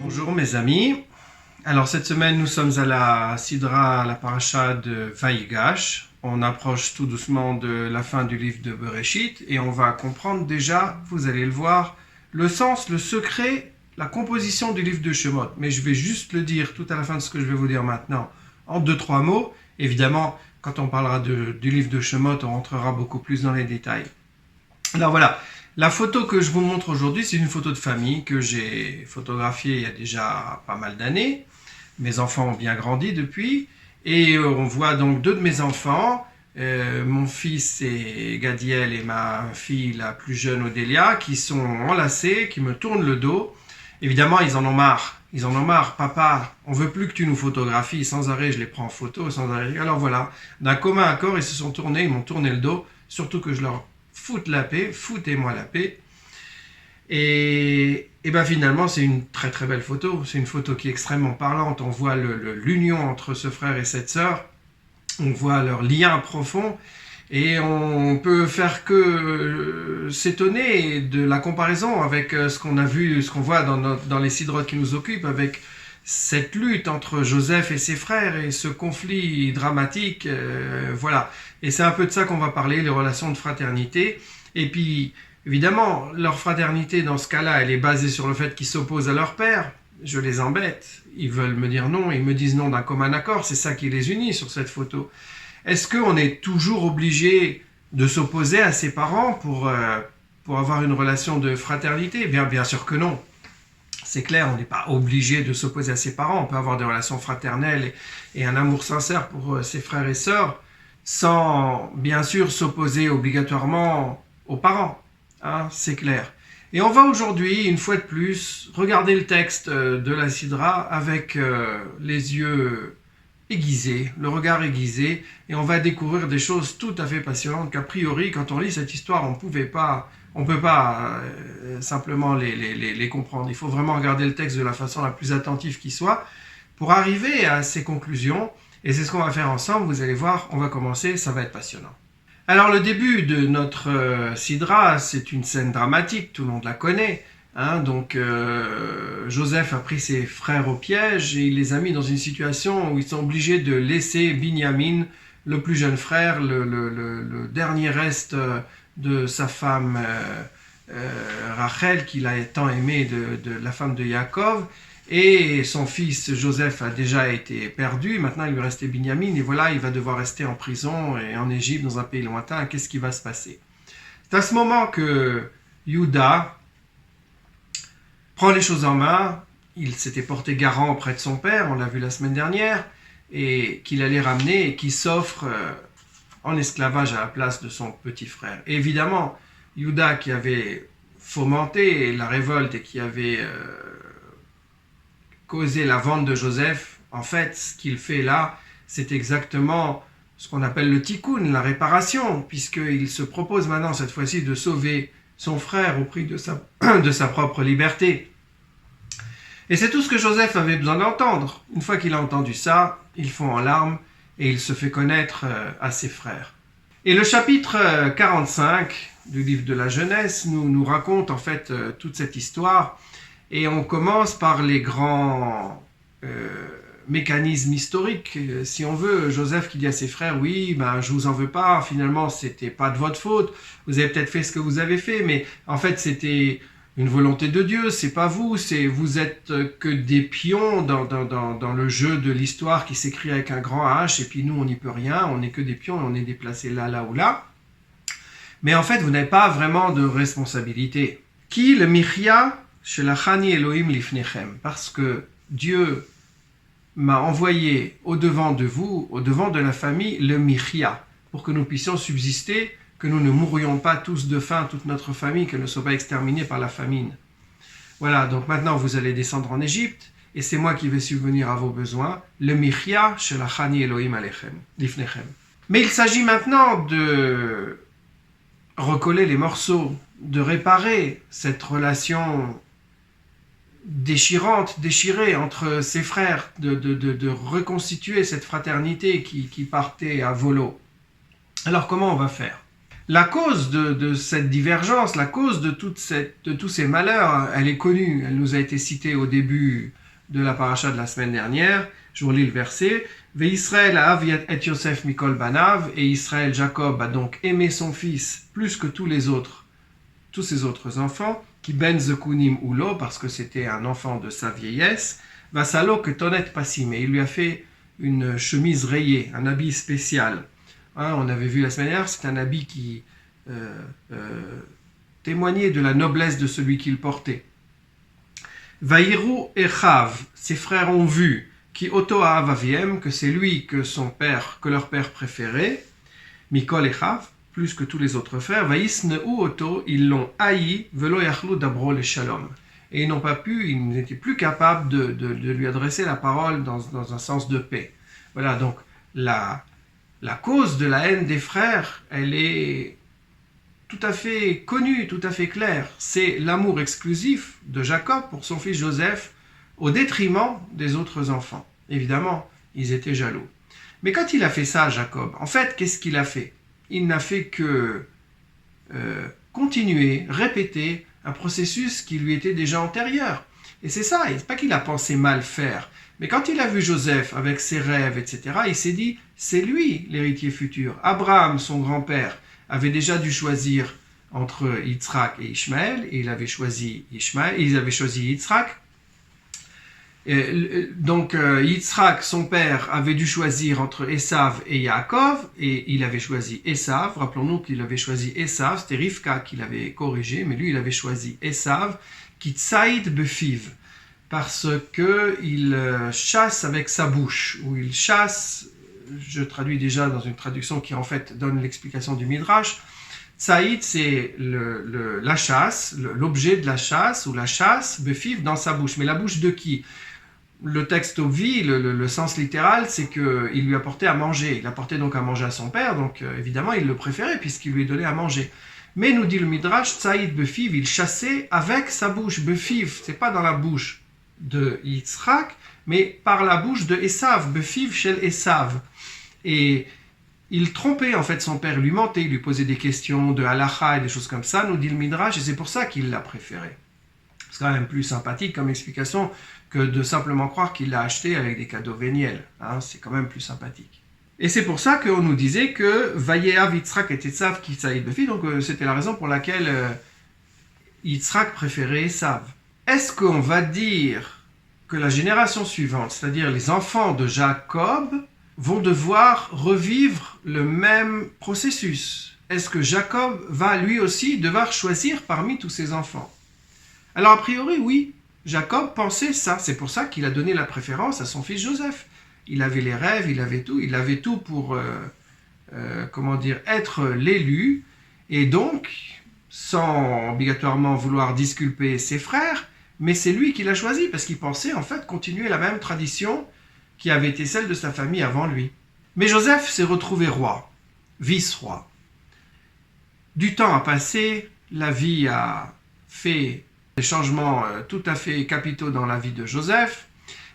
Bonjour mes amis, alors cette semaine nous sommes à la Sidra, à la paracha de Vaïgash. On approche tout doucement de la fin du livre de Bereshit et on va comprendre déjà, vous allez le voir, le sens, le secret, la composition du livre de Shemot. Mais je vais juste le dire tout à la fin de ce que je vais vous dire maintenant en 2-3 mots. Évidemment, quand on parlera du livre de Shemot, on rentrera beaucoup plus dans les détails. Alors voilà, la photo que je vous montre aujourd'hui, c'est une photo de famille que j'ai photographiée il y a déjà pas mal d'années. Mes enfants ont bien grandi depuis. Et on voit donc deux de mes enfants, mon fils et Gadiel et ma fille la plus jeune Odélia, qui sont enlacés, qui me tournent le dos. Évidemment, ils en ont marre. Ils en ont marre. Papa, on veut plus que tu nous photographies. Sans arrêt, je les prends en photo, sans arrêt. Alors voilà, d'un commun accord, ils se sont tournés, ils m'ont tourné le dos. Surtout que je leur foute la paix, foutez-moi la paix. Et bien finalement, c'est une très très belle photo. C'est une photo qui est extrêmement parlante. On voit l'union entre ce frère et cette sœur. On voit leur lien profond. Et on peut faire que s'étonner de la comparaison avec ce qu'on a vu, ce qu'on voit dans les sidrotes qui nous occupent, avec cette lutte entre Joseph et ses frères et ce conflit dramatique. Voilà. Et c'est un peu de ça qu'on va parler, les relations de fraternité. Et puis, évidemment, leur fraternité, dans ce cas-là, elle est basée sur le fait qu'ils s'opposent à leur père. Je les embête. Ils veulent me dire non, ils me disent non d'un commun accord. C'est ça qui les unit sur cette photo. Est-ce qu'on est toujours obligé de s'opposer à ses parents pour avoir une relation de fraternité ? Bien sûr que non. C'est clair, on n'est pas obligé de s'opposer à ses parents. On peut avoir des relations fraternelles et un amour sincère pour ses frères et sœurs sans, bien sûr, s'opposer obligatoirement aux parents. Hein, c'est clair. Et on va aujourd'hui, une fois de plus, regarder le texte de la Sidra avec les yeux aiguisés, le regard aiguisé, et on va découvrir des choses tout à fait passionnantes qu'a priori, quand on lit cette histoire, on ne peut pas simplement les comprendre. Il faut vraiment regarder le texte de la façon la plus attentive qui soit pour arriver à ces conclusions. Et c'est ce qu'on va faire ensemble. Vous allez voir, on va commencer, ça va être passionnant. Alors le début de notre Sidra, c'est une scène dramatique, tout le monde la connaît. Hein, donc Joseph a pris ses frères au piège et il les a mis dans une situation où ils sont obligés de laisser Binyamin, le plus jeune frère, le dernier reste de sa femme Rachel, qu'il a tant aimé, de la femme de Yaakov. Et son fils Joseph a déjà été perdu, maintenant il lui restait Binyamin, et voilà, il va devoir rester en prison et en Égypte, dans un pays lointain. Qu'est-ce qui va se passer? C'est à ce moment que Juda prend les choses en main. Il s'était porté garant auprès de son père, on l'a vu la semaine dernière, et qu'il allait ramener et qui s'offre en esclavage à la place de son petit frère. Et évidemment, Juda qui avait fomenté la révolte et qui avait causé la vente de Joseph, en fait, ce qu'il fait là, c'est exactement ce qu'on appelle le tikkun, la réparation, puisqu'il se propose maintenant, cette fois-ci, de sauver son frère au prix de sa propre liberté. Et c'est tout ce que Joseph avait besoin d'entendre. Une fois qu'il a entendu ça, il fond en larmes et il se fait connaître à ses frères. Et le chapitre 45 du livre de la Genèse nous raconte en fait toute cette histoire. Et on commence par les grands mécanismes historiques, si on veut. Joseph qui dit à ses frères, oui, je vous en veux pas, finalement c'était pas de votre faute, vous avez peut-être fait ce que vous avez fait, mais en fait c'était une volonté de Dieu, c'est pas vous, vous êtes que des pions dans le jeu de l'histoire qui s'écrit avec un grand H, et puis nous on n'y peut rien, on n'est que des pions et on est déplacés là ou là. Mais en fait vous n'avez pas vraiment de responsabilité. Qui le Michia Shelachani Elohim lifnechem, parce que Dieu m'a envoyé au-devant de vous, au-devant de la famille, le Michia, pour que nous puissions subsister, que nous ne mourions pas tous de faim, toute notre famille, qu'elle ne soit pas exterminée par la famine. Voilà, donc maintenant vous allez descendre en Égypte, et c'est moi qui vais subvenir à vos besoins, le Michia Shelachani Elohim lifnechem. Mais il s'agit maintenant de recoller les morceaux, de réparer cette relation déchirée entre ses frères, de reconstituer cette fraternité qui partait à volo. Alors comment on va faire? La cause de cette divergence, la cause de tous ces malheurs, elle est connue. Elle nous a été citée au début de la paracha de la semaine dernière. Je vous lis le verset. Ve'Israël a aviat et Yosef mikol banav, et Israël, Jacob, a donc aimé son fils plus que tous ses autres enfants, qui ben zekunim ulo, parce que c'était un enfant de sa vieillesse, vasalo que tonet passim, et il lui a fait une chemise rayée, un habit spécial. On avait vu la semaine dernière, c'est un habit qui témoignait de la noblesse de celui qu'il portait. Vaïrou echav, ses frères ont vu, qui oto avaviem, que c'est lui que leur père préféré, mikol echav, plus que tous les autres frères, vaïsneu oto, ils l'ont haï, velo yachlu dabro le shalom. Et ils n'étaient plus capables de lui adresser la parole dans un sens de paix. Voilà, donc la cause de la haine des frères, elle est tout à fait connue, tout à fait claire. C'est l'amour exclusif de Jacob pour son fils Joseph au détriment des autres enfants. Évidemment, ils étaient jaloux. Mais quand il a fait ça, Jacob, en fait, qu'est-ce qu'il a fait? Il n'a fait que continuer, répéter un processus qui lui était déjà antérieur. Et c'est ça, c'est pas qu'il a pensé mal faire. Mais quand il a vu Joseph avec ses rêves, etc., il s'est dit, c'est lui l'héritier futur. Abraham, son grand-père, avait déjà dû choisir entre Yitzhak et Ishmaël, et ils avaient choisi Yitzhak. Donc Yitzhak, son père, avait dû choisir entre Esav et Yaakov, et il avait choisi Esav. Rappelons-nous qu'il avait choisi Esav, c'était Rivka qui l'avait corrigé, mais lui il avait choisi Esav, qui tsaïd befiv, parce qu'il chasse avec sa bouche, ou il chasse, je traduis déjà dans une traduction qui en fait donne l'explication du Midrash. Tsaïd, c'est la chasse, l'objet de la chasse, ou la chasse, befiv, dans sa bouche. Mais la bouche de qui? Le texte obvi, le sens littéral, c'est qu'il lui apportait à manger. Il apportait donc à manger à son père, donc évidemment il le préférait puisqu'il lui donnait à manger. Mais nous dit le Midrash, Tsaïd befiv, il chassait avec sa bouche. Befiv, c'est pas dans la bouche de Yitzhak, mais par la bouche de Esav, befiv shel Esav. Et il trompait en fait son père, lui mentait, il lui posait des questions de halacha et des choses comme ça, nous dit le Midrash, et c'est pour ça qu'il l'a préféré. C'est quand même plus sympathique comme explication que de simplement croire qu'il l'a acheté avec des cadeaux véniels. C'est quand même plus sympathique. Et c'est pour ça qu'on nous disait que Vayehav Yitzhak et Esav qui Tsaïd befiv, donc c'était la raison pour laquelle Yitzhak préférait Esav. Est-ce qu'on va dire que la génération suivante, c'est-à-dire les enfants de Jacob, vont devoir revivre le même processus? Est-ce que Jacob va lui aussi devoir choisir parmi tous ses enfants? Alors a priori oui, Jacob pensait ça, c'est pour ça qu'il a donné la préférence à son fils Joseph. Il avait les rêves, il avait tout pour être l'élu, et donc, sans obligatoirement vouloir disculper ses frères, mais c'est lui qui l'a choisi, parce qu'il pensait en fait continuer la même tradition qui avait été celle de sa famille avant lui. Mais Joseph s'est retrouvé roi, vice-roi. Du temps a passé, la vie a fait des changements tout à fait capitaux dans la vie de Joseph,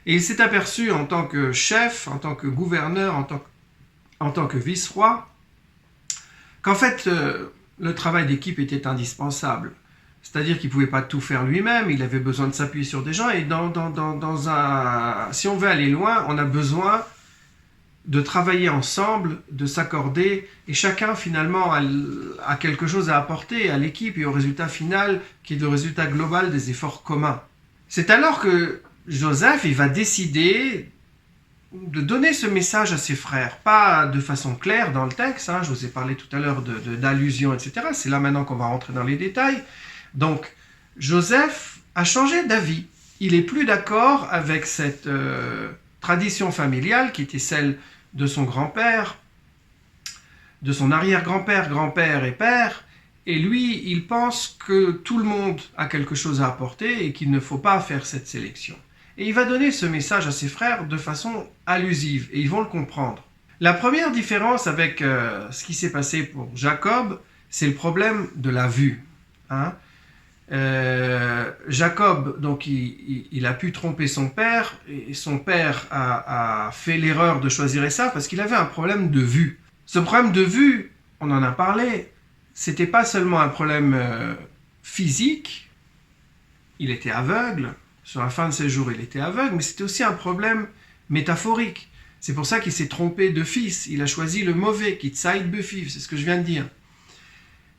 et il s'est aperçu en tant que chef, en tant que gouverneur, en tant que vice-roi, qu'en fait le travail d'équipe était indispensable. C'est-à-dire qu'il ne pouvait pas tout faire lui-même, il avait besoin de s'appuyer sur des gens, et si on veut aller loin, on a besoin de travailler ensemble, de s'accorder, et chacun finalement a quelque chose à apporter à l'équipe et au résultat final, qui est le résultat global des efforts communs. C'est alors que Joseph il va décider de donner ce message à ses frères, pas de façon claire dans le texte, je vous ai parlé tout à l'heure d'allusions, etc. C'est là maintenant qu'on va rentrer dans les détails. Donc, Joseph a changé d'avis. Il n'est plus d'accord avec cette tradition familiale qui était celle de son grand-père, de son arrière-grand-père, grand-père et père. Et lui, il pense que tout le monde a quelque chose à apporter et qu'il ne faut pas faire cette sélection. Et il va donner ce message à ses frères de façon allusive, et ils vont le comprendre. La première différence avec ce qui s'est passé pour Jacob, c'est le problème de la vue. Jacob, donc il a pu tromper son père, et son père a fait l'erreur de choisir Esav parce qu'il avait un problème de vue. Ce problème de vue, on en a parlé, c'était pas seulement un problème physique, il était aveugle, sur la fin de ses jours il était aveugle, mais c'était aussi un problème métaphorique. C'est pour ça qu'il s'est trompé de fils, il a choisi le mauvais, qui tsaïd befiv, c'est ce que je viens de dire.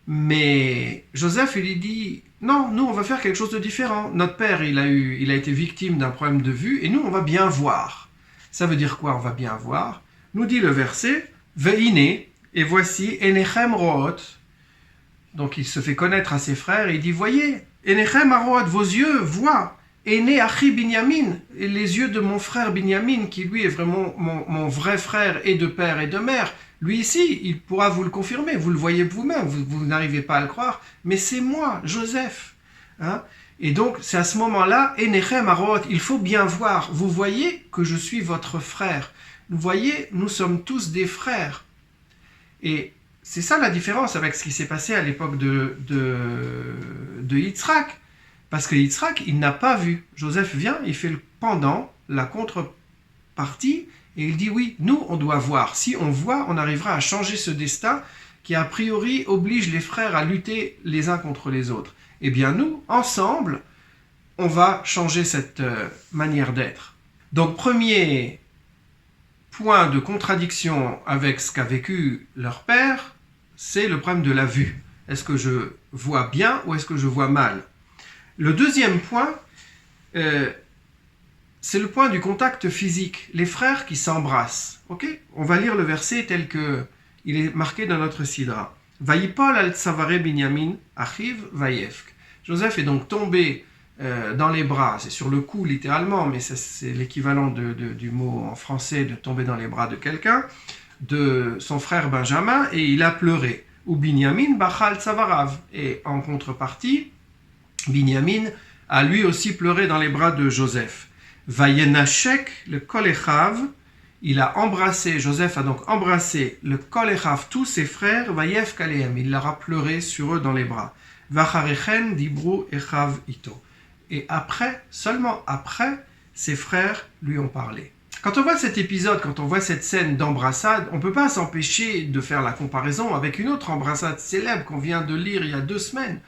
Mais Joseph, il lui dit, non, nous on va faire quelque chose de différent. Notre père, il a été victime d'un problème de vue, et nous on va bien voir. Ça veut dire quoi, on va bien voir? Nous dit le verset, Ve'ine, et voici, Enechem root. Donc il se fait connaître à ses frères, et il dit, voyez, Enechem root, vos yeux voient. Ene achi Binyamin, et les yeux de mon frère Binyamin, qui lui est vraiment mon vrai frère et de père et de mère. Lui ici, il pourra vous le confirmer, vous le voyez vous-même, vous n'arrivez pas à le croire, mais c'est moi, Joseph. Hein? Et donc, c'est à ce moment-là, Enechem Arot, il faut bien voir, vous voyez que je suis votre frère. Vous voyez, nous sommes tous des frères. Et c'est ça la différence avec ce qui s'est passé à l'époque de Yitzhak. Parce que Yitzhak, il n'a pas vu. Joseph vient, il fait le pendant, la contrepartie, et il dit oui, nous on doit voir. Si on voit, on arrivera à changer ce destin qui a priori oblige les frères à lutter les uns contre les autres. Eh bien nous, ensemble, on va changer cette manière d'être. Donc premier point de contradiction avec ce qu'a vécu leur père, c'est le problème de la vue. Est-ce que je vois bien ou est-ce que je vois mal? Le deuxième point, c'est le point du contact physique. Les frères qui s'embrassent. Okay? On va lire le verset tel qu'il est marqué dans notre sidra. Vayipol al tsavare binyamin achiv vayefk. Joseph est donc tombé dans les bras, c'est sur le cou littéralement, mais c'est l'équivalent du mot en français de tomber dans les bras de quelqu'un, de son frère Benjamin, et il a pleuré. Ou binyamin bachal tsavarav. Et en contrepartie, Binyamin a lui aussi pleuré dans les bras de Joseph. Vayenachek, le kolechav, il a embrassé, Joseph a donc embrassé le kolechav, tous ses frères, vayef kalehem, il leur a pleuré sur eux dans les bras. Vacharechen dibru echav ito. Et après, seulement après, ses frères lui ont parlé. Quand on voit cet épisode, quand on voit cette scène d'embrassade, on ne peut pas s'empêcher de faire la comparaison avec une autre embrassade célèbre qu'on vient de lire il y a 2 semaines.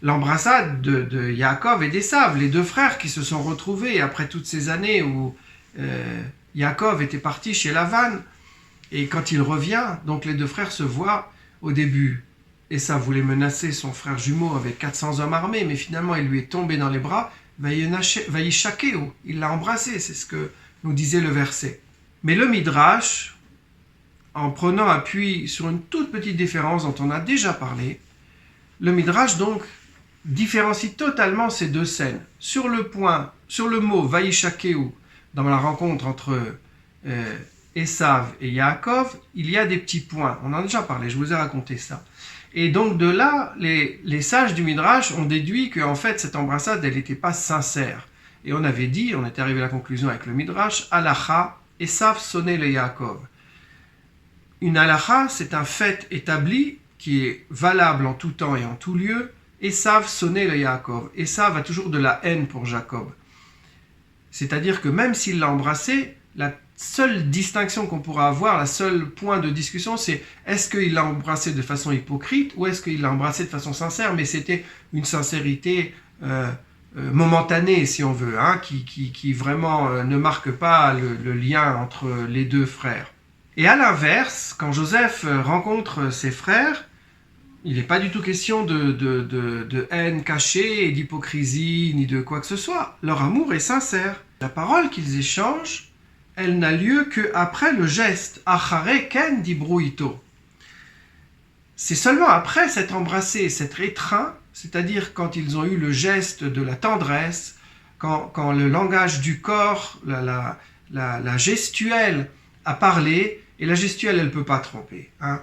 L'embrassade de Yaakov et d'Esav, les 2 frères qui se sont retrouvés après toutes ces années où Yaakov était parti chez Lavan, et quand il revient, donc les 2 frères se voient au début. Esav voulait menacer son frère jumeau avec 400 hommes armés, mais finalement il lui est tombé dans les bras, Vayishakeu, il l'a embrassé, c'est ce que nous disait le verset. Mais le Midrash, en prenant appui sur une toute petite différence dont on a déjà parlé, le Midrash donc différencie totalement ces 2 scènes. Sur le mot Vayishakeu, dans la rencontre entre Esav et Yaakov, il y a des petits points. On en a déjà parlé, je vous ai raconté ça. Et donc de là, les sages du Midrash ont déduit qu'en fait cette embrassade, elle n'était pas sincère. Et on avait dit, on était arrivé à la conclusion avec le Midrash, Halacha, Esav sonnait le Yaakov. Une halacha, c'est un fait établi qui est valable en tout temps et en tout lieu. Esav sonnait le Yaakov. Esav a toujours de la haine pour Jacob. C'est-à-dire que même s'il l'a embrassé, la seule distinction qu'on pourra avoir, la seule point de discussion, c'est est-ce qu'il l'a embrassé de façon hypocrite ou est-ce qu'il l'a embrassé de façon sincère, mais c'était une sincérité momentanée, si on veut, hein, qui vraiment ne marque pas le lien entre les 2 frères. Et à l'inverse, quand Joseph rencontre ses frères, il n'est pas du tout question de haine cachée et d'hypocrisie, ni de quoi que ce soit. Leur amour est sincère. La parole qu'ils échangent, elle n'a lieu qu'après le geste. Achare ken dibru ito. C'est seulement après s'être embrassé, s'être étreint, c'est-à-dire quand ils ont eu le geste de la tendresse, quand le langage du corps, la gestuelle a parlé, et la gestuelle, elle ne peut pas tromper. Hein.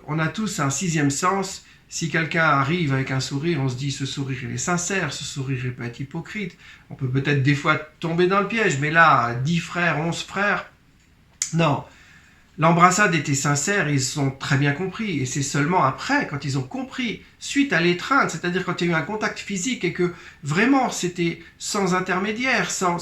On a tous un 6e sens. Si quelqu'un arrive avec un sourire, on se dit ce sourire il est sincère, ce sourire il peut être hypocrite. On peut peut-être des fois tomber dans le piège, mais là, 10 frères, 11 frères, non. L'embrassade était sincère et ils ont très bien compris. Et c'est seulement après, quand ils ont compris, suite à l'étreinte, c'est-à-dire quand il y a eu un contact physique et que vraiment c'était sans intermédiaire, sans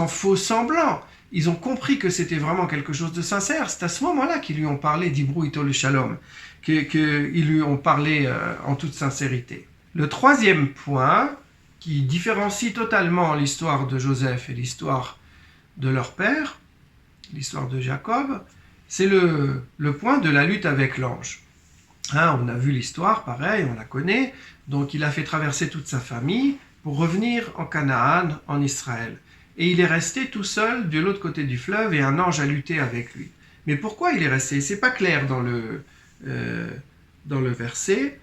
faux semblant, ils ont compris que c'était vraiment quelque chose de sincère. C'est à ce moment-là qu'ils lui ont parlé d'Hibru Ito le Shalom, qu'ils lui ont parlé en toute sincérité. Le troisième point, qui différencie totalement l'histoire de Joseph et l'histoire de leur père, l'histoire de Jacob, c'est le point de la lutte avec l'ange. Hein, on a vu l'histoire, pareil, on la connaît. Donc il a fait traverser toute sa famille pour revenir en Canaan, en Israël. Et il est resté tout seul de l'autre côté du fleuve et un ange a lutté avec lui. Mais pourquoi il est resté? C'est pas clair dans le verset.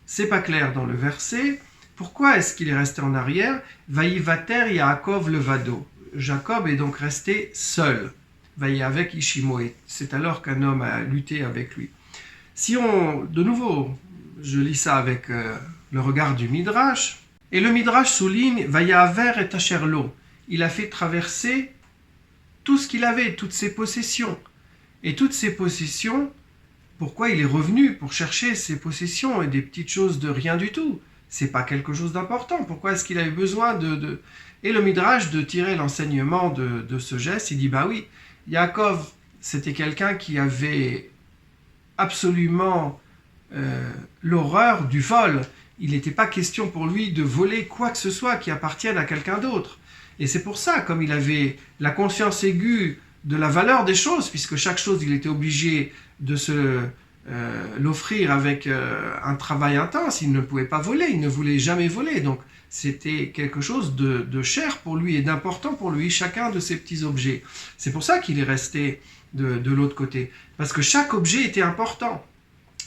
C'est pas clair dans le verset. Pourquoi est-ce qu'il est resté en arrière? Vaïvater Yaakov levado. Jacob est donc resté seul. Vaï avec Ishimoé. C'est alors qu'un homme a lutté avec lui. Si on, de nouveau, je lis ça avec le regard du Midrash, et le Midrash souligne Vaïaver et Asherlo. Il a fait traverser tout ce qu'il avait, toutes ses possessions. Et toutes ses possessions, pourquoi il est revenu pour chercher ses possessions et des petites choses de rien du tout? C'est pas quelque chose d'important. Pourquoi est-ce qu'il avait besoin de... Et le Midrash, de tirer l'enseignement de ce geste, il dit, bah oui, Yaakov, c'était quelqu'un qui avait absolument l'horreur du vol. Il n'était pas question pour lui de voler quoi que ce soit qui appartienne à quelqu'un d'autre. Et c'est pour ça, comme il avait la conscience aiguë de la valeur des choses, puisque chaque chose, il était obligé de l'offrir avec un travail intense, il ne pouvait pas voler, il ne voulait jamais voler. Donc c'était quelque chose de cher pour lui et d'important pour lui, chacun de ces petits objets. C'est pour ça qu'il est resté de l'autre côté, parce que chaque objet était important.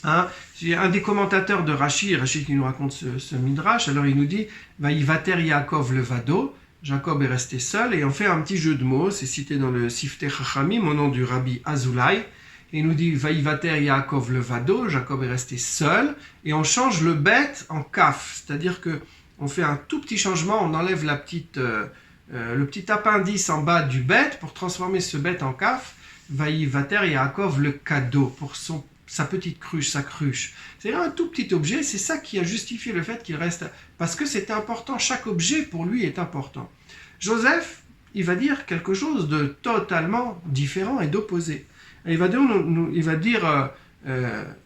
Hein? J'ai un des commentateurs de Rashi qui nous raconte ce midrash, alors il nous dit « Vaïvater Yaakov levado », Jacob est resté seul, et on fait un petit jeu de mots, c'est cité dans le Siftei Chachamim, au nom du Rabbi Azoulay, et il nous dit « Vaïvater Yaakov levado », Jacob est resté seul, et on change le bet en kaf, c'est-à-dire que on fait un tout petit changement, on enlève le petit appendice en bas du bet pour transformer ce bet en kaf, Vaïvater Yaakov le cadeau, pour sa petite cruche, sa cruche. C'est un tout petit objet, c'est ça qui a justifié le fait qu'il reste, parce que c'était important, chaque objet pour lui est important. Joseph, il va dire quelque chose de totalement différent et d'opposé. Il va dire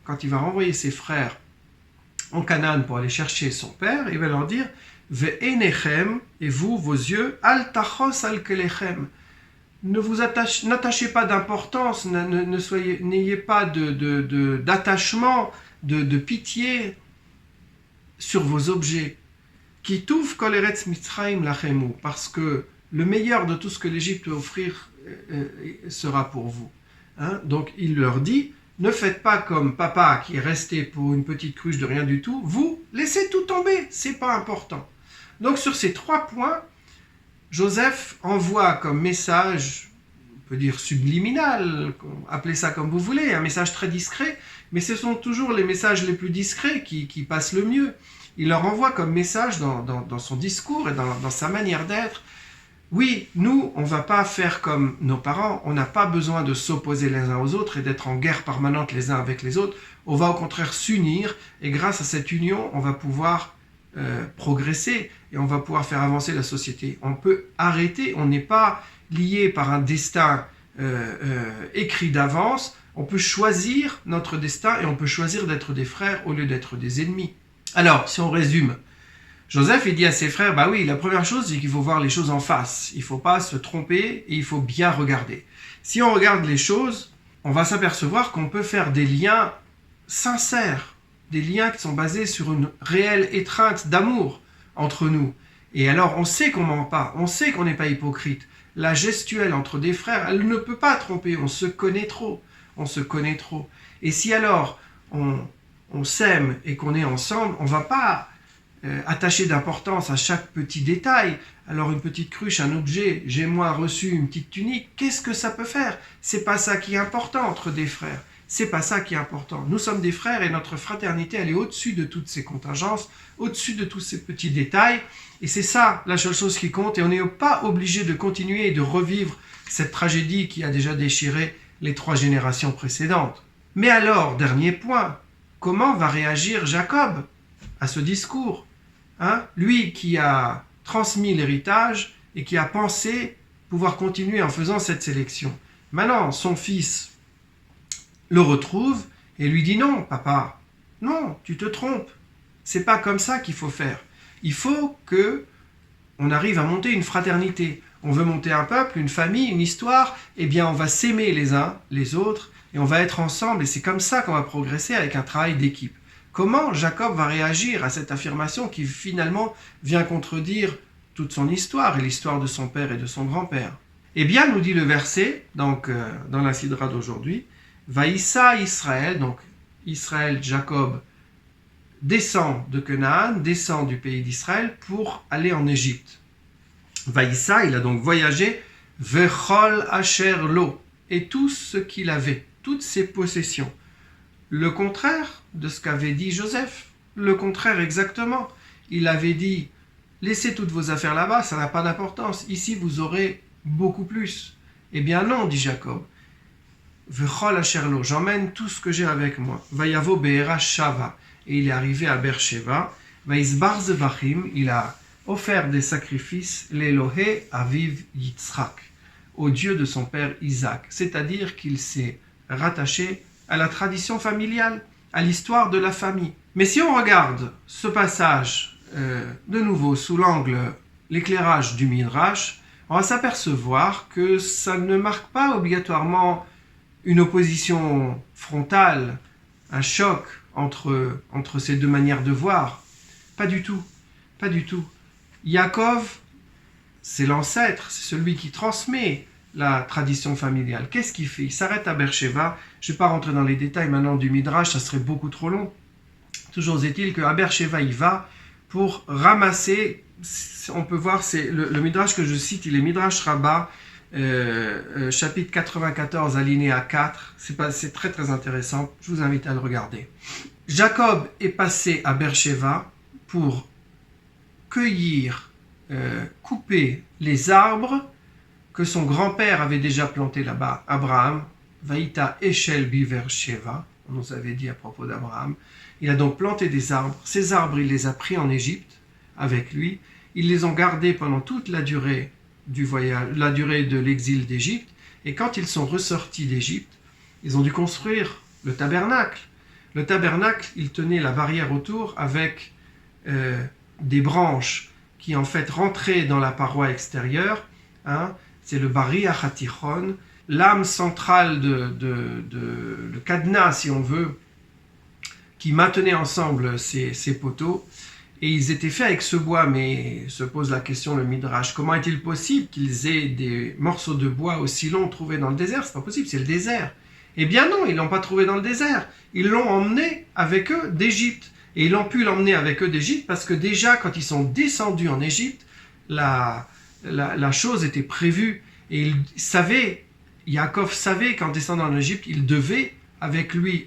quand il va renvoyer ses frères en Canaan pour aller chercher son père, il va leur dire « Ve'enechem » et vous, vos yeux, « Al tachos al kelechem » n'attachez pas d'importance, n'ayez pas d'attachement, de pitié sur vos objets. Qui touv kol eretz Mitzrayim lachemu, parce que le meilleur de tout ce que l'Égypte peut offrir sera pour vous. Hein? Donc il leur dit, ne faites pas comme papa qui est resté pour une petite cruche de rien du tout, vous laissez tout tomber, c'est pas important. Donc sur ces 3 points, Joseph envoie comme message, on peut dire subliminal, appelez ça comme vous voulez, un message très discret, mais ce sont toujours les messages les plus discrets qui passent le mieux. Il leur envoie comme message dans son discours et dans sa manière d'être, oui, nous, on ne va pas faire comme nos parents, on n'a pas besoin de s'opposer les uns aux autres et d'être en guerre permanente les uns avec les autres, on va au contraire s'unir et grâce à cette union, on va pouvoir progresser et on va pouvoir faire avancer la société. On peut arrêter, on n'est pas lié par un destin écrit d'avance, on peut choisir notre destin et on peut choisir d'être des frères au lieu d'être des ennemis. Alors, si on résume, Joseph il dit à ses frères, bah oui, la première chose c'est qu'il faut voir les choses en face, il ne faut pas se tromper et il faut bien regarder. Si on regarde les choses, on va s'apercevoir qu'on peut faire des liens sincères, des liens qui sont basés sur une réelle étreinte d'amour entre nous. Et alors, on sait qu'on ment pas, on sait qu'on n'est pas hypocrite. La gestuelle entre des frères, elle ne peut pas tromper, on se connaît trop. On se connaît trop. Et si alors, on s'aime et qu'on est ensemble, on ne va pas attacher d'importance à chaque petit détail. Alors, une petite cruche, un objet, j'ai moi reçu une petite tunique, qu'est-ce que ça peut faire? C'est pas ça qui est important entre des frères. C'est pas ça qui est important. Nous sommes des frères et notre fraternité, elle est au-dessus de toutes ces contingences, au-dessus de tous ces petits détails. Et c'est ça la seule chose qui compte. Et on n'est pas obligé de continuer et de revivre cette tragédie qui a déjà déchiré les 3 générations précédentes. Mais alors, dernier point, comment va réagir Jacob à ce discours, lui qui a transmis l'héritage et qui a pensé pouvoir continuer en faisant cette sélection. Maintenant, son fils le retrouve et lui dit non, papa, non, tu te trompes. C'est pas comme ça qu'il faut faire. Il faut que on arrive à monter une fraternité. On veut monter un peuple, une famille, une histoire, eh bien on va s'aimer les uns les autres et on va être ensemble et c'est comme ça qu'on va progresser avec un travail d'équipe. Comment Jacob va réagir à cette affirmation qui finalement vient contredire toute son histoire et l'histoire de son père et de son grand-père? Eh bien, nous dit le verset, donc dans la Sidra d'aujourd'hui, Vaïssa Israël, donc Israël, Jacob, descend de Canaan, descend du pays d'Israël pour aller en Égypte. Vaïssa, il a donc voyagé, Vechol Asher Lo, et tout ce qu'il avait, toutes ses possessions. Le contraire de ce qu'avait dit Joseph, le contraire exactement. Il avait dit, laissez toutes vos affaires là-bas, ça n'a pas d'importance, ici vous aurez beaucoup plus. Eh bien non, dit Jacob. Vechol Asher Lo, j'emmène tout ce que j'ai avec moi. Vayavo Be'era Shava. Et il est arrivé à Beersheba. Vaïsbar Zevachim, il a offert des sacrifices, l'Elohé Aviv Yitzhak, au Dieu de son père Isaac. C'est-à-dire qu'il s'est rattaché à la tradition familiale, à l'histoire de la famille. Mais si on regarde ce passage de nouveau sous l'angle, l'éclairage du Midrash, on va s'apercevoir que ça ne marque pas obligatoirement une opposition frontale, un choc entre ces deux manières de voir. Pas du tout, pas du tout. Yaakov, c'est l'ancêtre, c'est celui qui transmet la tradition familiale. Qu'est-ce qu'il fait? Il s'arrête à Beersheba. Je ne vais pas rentrer dans les détails maintenant du Midrash, ça serait beaucoup trop long. Toujours est-il qu'à Beersheba, il va pour ramasser, on peut voir, c'est le Midrash que je cite, il est Midrash Rabbah, chapitre 94, alinéa 4. C'est très très intéressant, je vous invite à le regarder. Jacob est passé à Beersheba pour cueillir, couper les arbres que son grand-père avait déjà plantés là-bas, Abraham, Vaïta Eshel Biver Sheva, on nous avait dit à propos d'Abraham. Il a donc planté des arbres. Ces arbres, il les a pris en Égypte avec lui. Ils les ont gardés pendant toute la durée du voyage, la durée de l'exil d'Égypte. Et quand ils sont ressortis d'Égypte, ils ont dû construire le tabernacle. Le tabernacle, il tenait la barrière autour avec des branches qui en fait rentraient dans la paroi extérieure. C'est le Bari Achatichon, l'âme centrale le cadenas, si on veut, qui maintenait ensemble ces poteaux. Et ils étaient faits avec ce bois, mais se pose la question, le Midrash, comment est-il possible qu'ils aient des morceaux de bois aussi longs trouvés dans le désert? C'est pas possible, c'est le désert. Eh bien non, ils ne l'ont pas trouvé dans le désert. Ils l'ont emmené avec eux d'Égypte. Et ils ont pu l'emmener avec eux d'Égypte parce que déjà, quand ils sont descendus en Égypte, la chose était prévue. Et Yaakov savait qu'en descendant en Égypte, il devait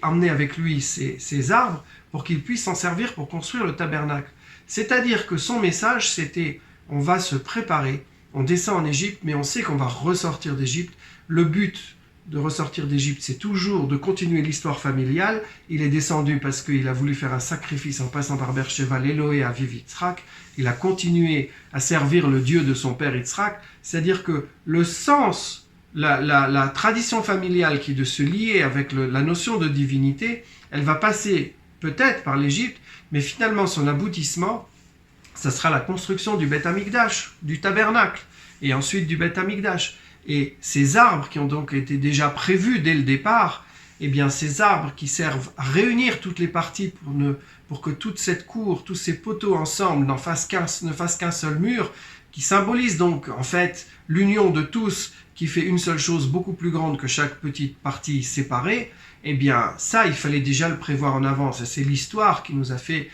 emmener avec lui ces arbres pour qu'il puisse s'en servir pour construire le tabernacle. C'est-à-dire que son message, c'était, on va se préparer, on descend en Égypte, mais on sait qu'on va ressortir d'Égypte. Le but de ressortir d'Égypte, c'est toujours de continuer l'histoire familiale. Il est descendu parce qu'il a voulu faire un sacrifice en passant par Beersheba, l'Elohé Aviv Yitzhak. Il a continué à servir le Dieu de son père Yitzhak. C'est-à-dire que le sens, la tradition familiale qui est de se lier avec la notion de divinité, elle va passer peut-être par l'Égypte, mais finalement son aboutissement, ça sera la construction du Beth Amikdash, du tabernacle, et ensuite du Beth Amikdash. Et ces arbres qui ont donc été déjà prévus dès le départ, eh bien ces arbres qui servent à réunir toutes les parties pour que toute cette cour, tous ces poteaux ensemble ne fassent qu'un seul mur, qui symbolise donc en fait l'union de tous, qui fait une seule chose beaucoup plus grande que chaque petite partie séparée, eh bien ça, il fallait déjà le prévoir en avance. Et c'est l'histoire qui nous a fait,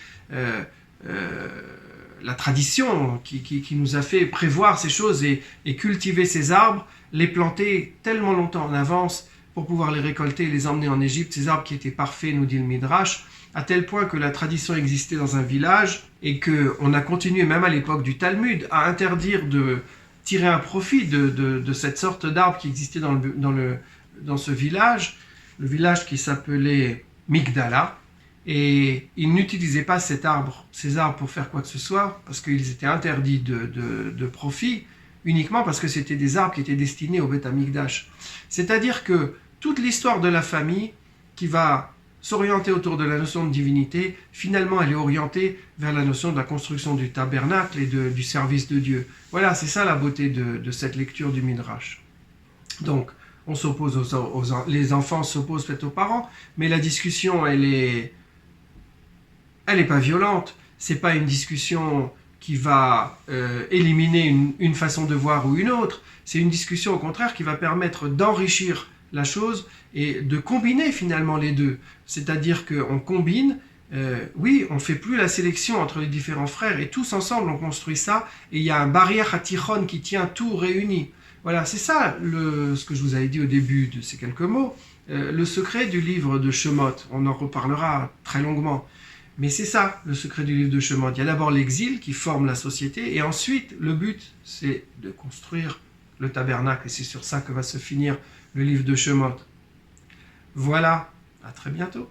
la tradition qui nous a fait prévoir ces choses et cultiver ces arbres, les planter tellement longtemps en avance pour pouvoir les récolter et les emmener en Égypte, ces arbres qui étaient parfaits, nous dit le Midrash, à tel point que la tradition existait dans un village et qu'on a continué, même à l'époque du Talmud, à interdire de tirer un profit de cette sorte d'arbre qui existait dans dans ce village, le village qui s'appelait Migdala, et ils n'utilisaient pas ces arbres pour faire quoi que ce soit, parce qu'ils étaient interdits de profit, uniquement parce que c'était des arbres qui étaient destinés au Beth Amikdash. C'est-à-dire que toute l'histoire de la famille qui va s'orienter autour de la notion de divinité, finalement elle est orientée vers la notion de la construction du tabernacle et du service de Dieu. Voilà, c'est ça la beauté de cette lecture du Midrash. Donc, on s'oppose les enfants s'opposent peut-être aux parents, mais la discussion, elle est pas violente. C'est pas une discussion qui va éliminer une façon de voir ou une autre. C'est une discussion, au contraire, qui va permettre d'enrichir la chose et de combiner finalement les deux. C'est-à-dire qu'on combine, oui, on ne fait plus la sélection entre les différents frères, et tous ensemble on construit ça, et il y a un barrière hatichon qui tient tout réuni. Voilà, c'est ça ce que je vous avais dit au début de ces quelques mots, le secret du livre de Shemot. On en reparlera très longuement. Mais c'est ça, le secret du livre de Shemot. Il y a d'abord l'exil qui forme la société, et ensuite, le but, c'est de construire le tabernacle, et c'est sur ça que va se finir le livre de Shemot. Voilà, à très bientôt.